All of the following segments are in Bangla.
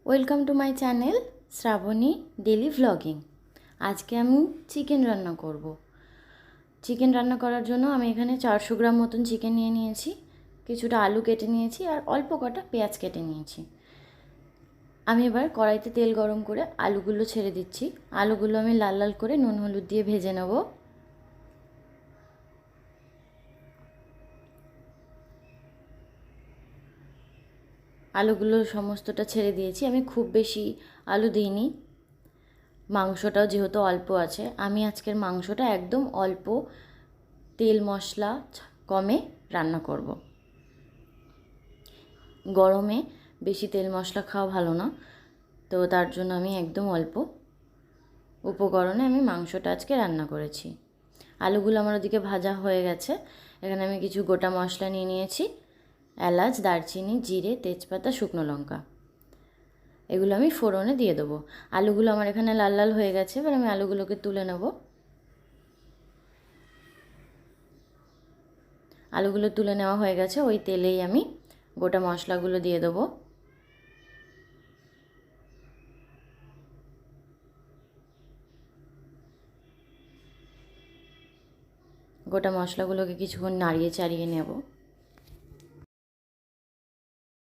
Welcome to my channel Shrabani daily vlogging. আজকে আমি চিকেন রান্না করব। চিকেন রান্না করার জন্য আমি এখানে 400 গ্রাম মতন চিকেন নিয়ে নিয়েছি, কিছুটা আলু কেটে নিয়েছি আর অল্প কটা পেঁয়াজ কেটে নিয়েছি। আমি এবার কড়াইতে তেল গরম করে আলুগুলো ছেড়ে দিচ্ছি। আলুগুলো আমি লাল লাল করে নুন হলুদ দিয়ে ভেজে নেব। আলুগুলো সমস্তটা ছেড়ে দিয়েছি। আমি খুব বেশি আলু দিইনি, মাংসটাও যেহেতু অল্প আছে। আমি আজকের মাংসটা একদম অল্প তেল মশলা কমে রান্না করব। গরমে বেশি তেল মশলা খাওয়া ভালো না, তো তার জন্য আমি একদম অল্প উপকরণে আমি মাংসটা আজকে রান্না করেছি। আলুগুলো আমার ওদিকে ভাজা হয়ে গেছে। এখানে আমি কিছু গোটা মশলা নিয়ে নিয়েছি, এলাচ, দারচিনি, জিরে, তেজপাতা, শুকনো লঙ্কা। এগুলো আমি ফোড়নে দিয়ে দেবো। আলুগুলো আমার এখানে লাল লাল হয়ে গেছে, এবার আমি আলুগুলোকে তুলে নেব। আলুগুলো তুলে নেওয়া হয়ে গেছে। ওই তেলেই আমি গোটা মশলাগুলো দিয়ে দেবো। গোটা মশলাগুলোকে কিছুক্ষণ নাড়িয়ে চাড়িয়ে নেব।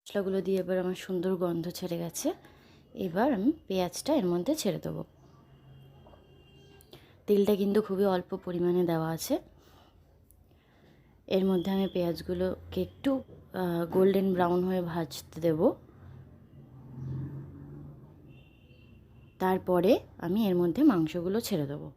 মশলাগুলো দিয়ে এবার আমার সুন্দর গন্ধ ছেড়ে গেছে। এবার আমি পেঁয়াজটা এর মধ্যে ছেড়ে দেবো। তেলটা কিন্তু খুবই অল্প পরিমাণে দেওয়া আছে। এর মধ্যে আমি পেঁয়াজগুলোকে একটু গোল্ডেন ব্রাউন হয়ে ভাজতে দেব। তারপরে আমি এর মধ্যে মাংসগুলো ছেড়ে দেবো।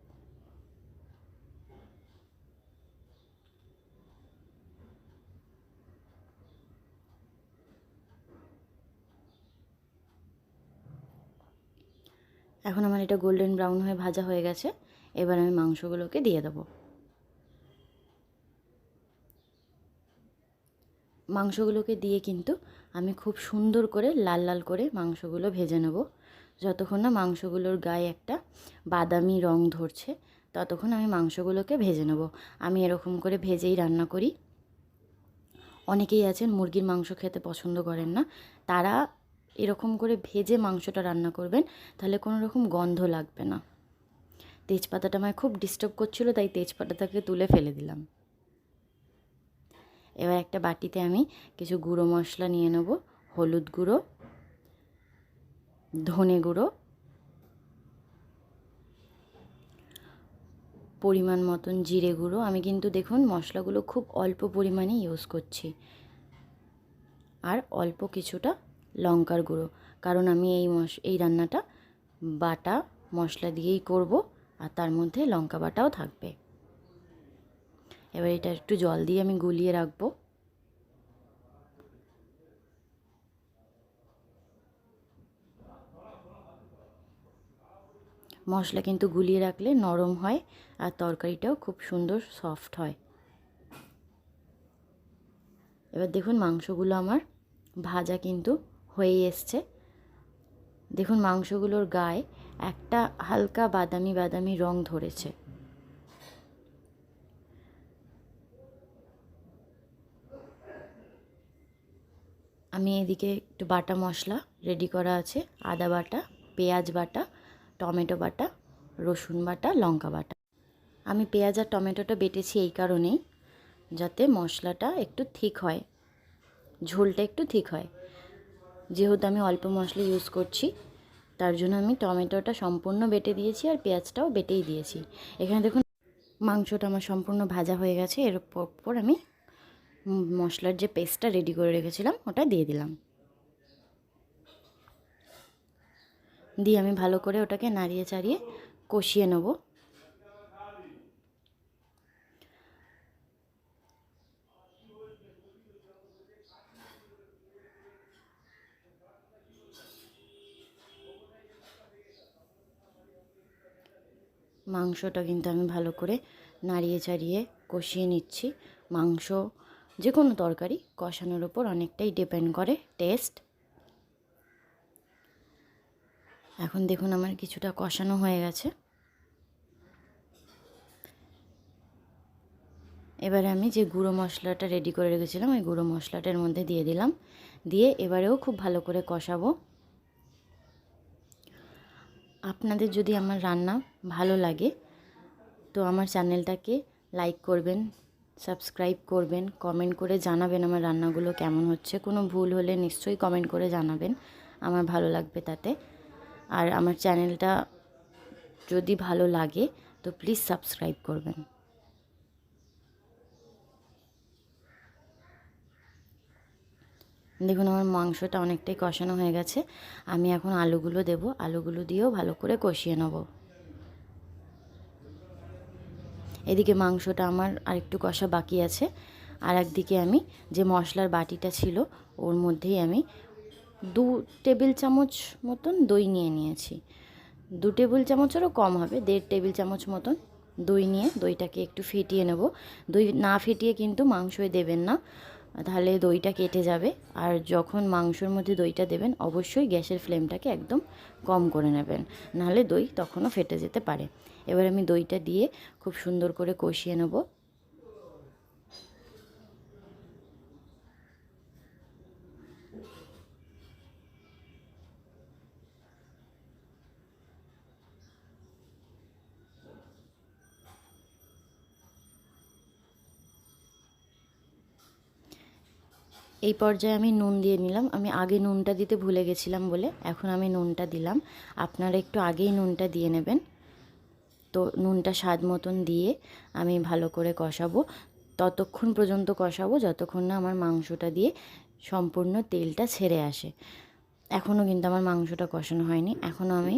এখন আমার এটা গোল্ডেন ব্রাউন হয়ে ভাজা হয়ে গেছে। এবার আমি মাংসগুলোকে দিয়ে দেবো। মাংসগুলোকে দিয়ে কিন্তু আমি খুব সুন্দর করে লাল লাল করে মাংসগুলো ভেজে নেব। যতক্ষণ না মাংসগুলোর গায়ে একটা বাদামি রং ধরছে ততক্ষণ আমি মাংসগুলোকে ভেজে নেব। আমি এরকম করে ভেজেই রান্না করি। অনেকেই আছেন মুরগির মাংস খেতে পছন্দ করেন না, তারা এরকম করে ভেজে মাংসটা রান্না করবেন, তাহলে কোনো রকম গন্ধ লাগবে না। তেজপাতাটা আমায় খুব ডিস্টার্ব করছিল, তাই তেজপাতাটাকে তুলে ফেলে দিলাম। এবার একটা বাটিতে আমি কিছু গুঁড়ো মশলা নিয়ে নেব। হলুদ গুঁড়ো, ধনে গুঁড়ো, পরিমাণ মতন জিরে গুঁড়ো। আমি কিন্তু দেখুন মশলাগুলো খুব অল্প পরিমাণে ইউজ করছি। আর অল্প কিছুটা লঙ্কার গুঁড়ো, কারণ আমি এই রান্নাটা বাটা মশলা দিয়েই করব, আর তার মধ্যে লঙ্কা বাটাও থাকবে। এবার এটা একটু জল দিয়ে আমি গুলিয়ে রাখবো। মশলা কিন্তু গুলিয়ে রাখলে নরম হয় আর তরকারিটাও খুব সুন্দর সফট হয়। এবার দেখুন মাংসগুলো আমার ভাজা কিন্তু হয়ে এসছে। দেখুন মাংসগুলোর গায়ে একটা হালকা বাদামি বাদামি রং ধরেছে। আমি এদিকে একটু বাটা মশলা রেডি করা আছে। আদা বাটা, পেঁয়াজ বাটা, টমেটো বাটা, রসুন বাটা, লঙ্কা বাটা। আমি পেঁয়াজ আর টমেটোটা বেটেছি এই কারণেই, যাতে মশলাটা একটু ঠিক হয়, ঝোলটা একটু ঠিক হয়। যেহেতু আমি অল্প মশলা ইউজ করছি, তার জন্য আমি টমেটোটা সম্পূর্ণ বেটে দিয়েছি আর পেঁয়াজটাও বেটেই দিয়েছি। এখানে দেখুন মাংসটা আমার সম্পূর্ণ ভাজা হয়ে গেছে। এর উপর আমি মশলার যে পেস্টটা রেডি করে রেখেছিলাম ওটা দিয়ে দিলাম। দিয়ে আমি ভালো করে ওটাকে নাড়িয়ে চাড়িয়ে কষিয়ে নেব। মাংসটা কিন্তু আমি ভালো করে নাড়িয়ে চাড়িয়ে কষিয়ে নিচ্ছি। মাংস যে কোনো তরকারি কষানোর ওপর অনেকটাই ডিপেন্ড করে টেস্ট। এখন দেখুন আমার কিছুটা কষানো হয়ে গেছে। এবারে আমি যে গুঁড়ো মশলাটা রেডি করে রেখেছিলাম ওই গুঁড়ো মশলাটার মধ্যে দিয়ে দিলাম। দিয়ে এবারেও খুব ভালো করে কষাবো। আপনাদের যদি আমার রান্না ভালো লাগে তো আমার চ্যানেলটাকে লাইক করবেন, সাবস্ক্রাইব করবেন, কমেন্ট করে জানাবেন আমার রান্নাগুলো কেমন হচ্ছে। কোনো ভুল হলে নিশ্চয়ই কমেন্ট করে জানাবেন, আমার ভালো লাগবে তাতে। আর আমার চ্যানেলটা যদি ভালো লাগে তো প্লিজ সাবস্ক্রাইব করবেন। দেখুন আমার মাংসটা অনেকটাই কষানো হয়ে গেছে। আমি এখন আলুগুলো দেব, আলুগুলো দিয়েও ভালো করে কষিয়ে নেব। এদিকে মাংসটা আমার আরেকটু কষা বাকি আছে। আর একদিকে আমি যে মশলার বাটিটা ছিল ওর মধ্যেই আমি 2 টেবিল চামচ মতন দই নিয়ে নিয়েছি। 2 টেবিল চামচেরও কম হবে, 1.5 টেবিল চামচ মতন দই নিয়ে দইটাকে একটু ফেটিয়ে নেব। দই না ফেটিয়ে কিন্তু মাংসই দেবেন না, তাহলে দইটা কেটে যাবে। আর যখন মাংসর মধ্যে দইটা দেবেন অবশ্যই গ্যাসের ফ্লেমটাকে একদম কম করে নেবেন, নাহলে দই তখনও ফেটে যেতে পারে। এবার আমি দইটা দিয়ে খুব সুন্দর করে কষিয়ে নেব। এই পর্যায়ে আমি নুন দিয়ে নিলাম। আমি আগে নুনটা দিতে ভুলে গেছিলাম বলে এখন আমি নুনটা দিলাম। আপনারা একটু আগেই নুনটা দিয়ে নেবেন। তো নুনটা স্বাদ মতন দিয়ে আমি ভালো করে কষাবো, ততক্ষণ পর্যন্ত কষাবো যতক্ষণ না আমার মাংসটা দিয়ে সম্পূর্ণ তেলটা ছেড়ে আসে। এখনও কিন্তু আমার মাংসটা কষানো হয়নি, এখনও আমি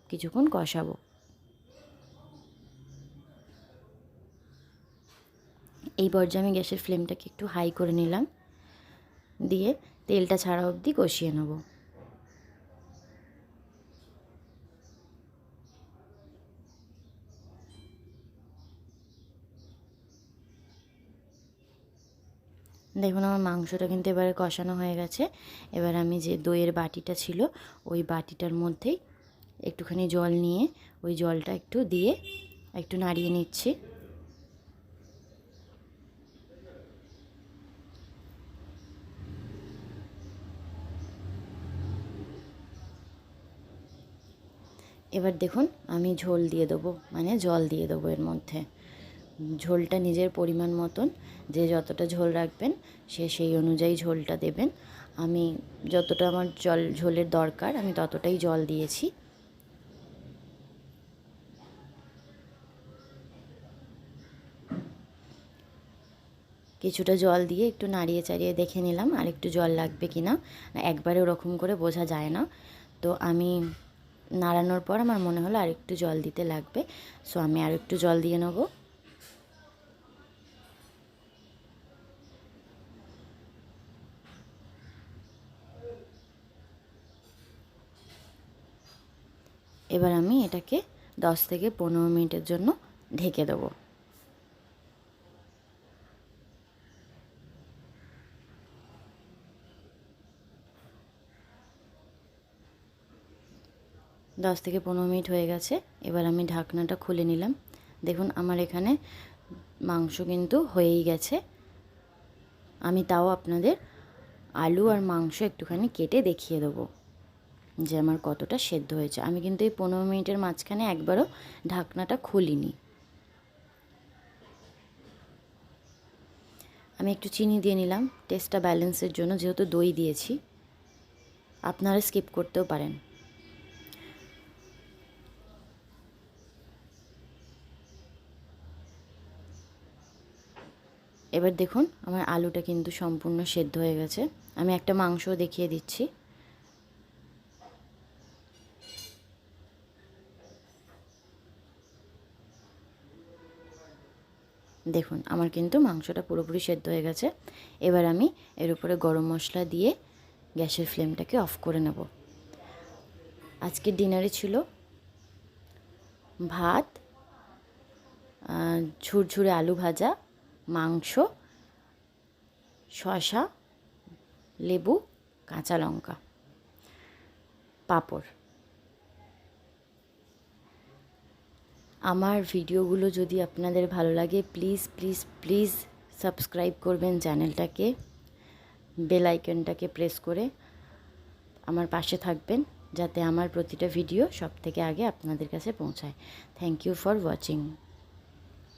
কিছুক্ষণ কষাবো। এই পর্যায়ে আমি গ্যাসের ফ্লেমটাকে একটু হাই করে নিলাম, দিয়ে তেলটা ছাড়া অবধি কষিয়ে নেব। দেখুন আমার মাংসটা কিন্তু এবারে কষানো হয়ে গেছে। এবার আমি যে দইয়ের বাটিটা ছিল ওই বাটিটার মধ্যেই একটুখানি জল নিয়ে ওই জলটা একটু দিয়ে একটু নাড়িয়ে নিচ্ছি। এবার দেখুন আমি ঝোল দিয়ে দেবো, মানে জল দিয়ে দেবো এর মধ্যে। ঝোলটা নিজের পরিমাণ মতন, যে যতটা ঝোল রাখবেন সে সেই অনুযায়ী ঝোলটা দেবেন। আমি যতটা আমার ঝোলের দরকার আমি ততটাই জল দিয়েছি। কিছুটা জল দিয়ে একটু নাড়িয়ে চাড়িয়ে দেখে নিলাম আর একটু জল লাগবে কি না, একবারে ওরকম করে বোঝা যায় না। তো আমি নাড়ানোর পর আমার মনে হলো আর একটু জল দিতে লাগবে, সো আমি আর একটু জল দিয়ে নেবো। এবার আমি এটাকে 10 থেকে 15 মিনিটের জন্য ঢেকে দেবো। 10 থেকে 15 মিনিট হয়ে গেছে। এবার আমি ঢাকনাটা খুলে নিলাম। দেখুন আমার এখানে মাংস কিন্তু হয়েই গেছে। আমি তাও আপনাদের আলু আর মাংস একটুখানি কেটে দেখিয়ে দেবো যে আমার কতটা সেদ্ধ হয়েছে। আমি কিন্তু এই 15 মিনিটের মাঝখানে একবারও ঢাকনাটা খুলিনি। আমি একটু চিনি দিয়ে নিলাম টেস্টটা ব্যালেন্সের জন্য, যেহেতু দই দিয়েছি। আপনারা স্কিপ করতেও পারেন। এবার দেখুন আমার আলুটা কিন্তু সম্পূর্ণ সেদ্ধ হয়ে গেছে। আমি একটা মাংসও দেখিয়ে দিচ্ছি। দেখুন আমার কিন্তু মাংসটা পুরোপুরি সেদ্ধ হয়ে গেছে। এবার আমি এর উপরে গরম মশলা দিয়ে গ্যাসের ফ্লেমটাকে অফ করে নেব। আজকের ডিনারে ছিল ভাত, ঝুরঝুরে আলু ভাজা, মাংস, শসা, লেবু, কাঁচা লঙ্কা, পাঁপড়। আমার ভিডিওগুলো যদি আপনাদের ভালো লাগে প্লিজ প্লিজ প্লিজ সাবস্ক্রাইব করবেন চ্যানেলটাকে, বেল আইকনটাকে প্রেস করে আমার পাশে থাকবেন। যাতে আমার প্রতিটা ভিডিও সব থেকে আগে আপনাদের কাছে পৌঁছায়। Thank you for watching.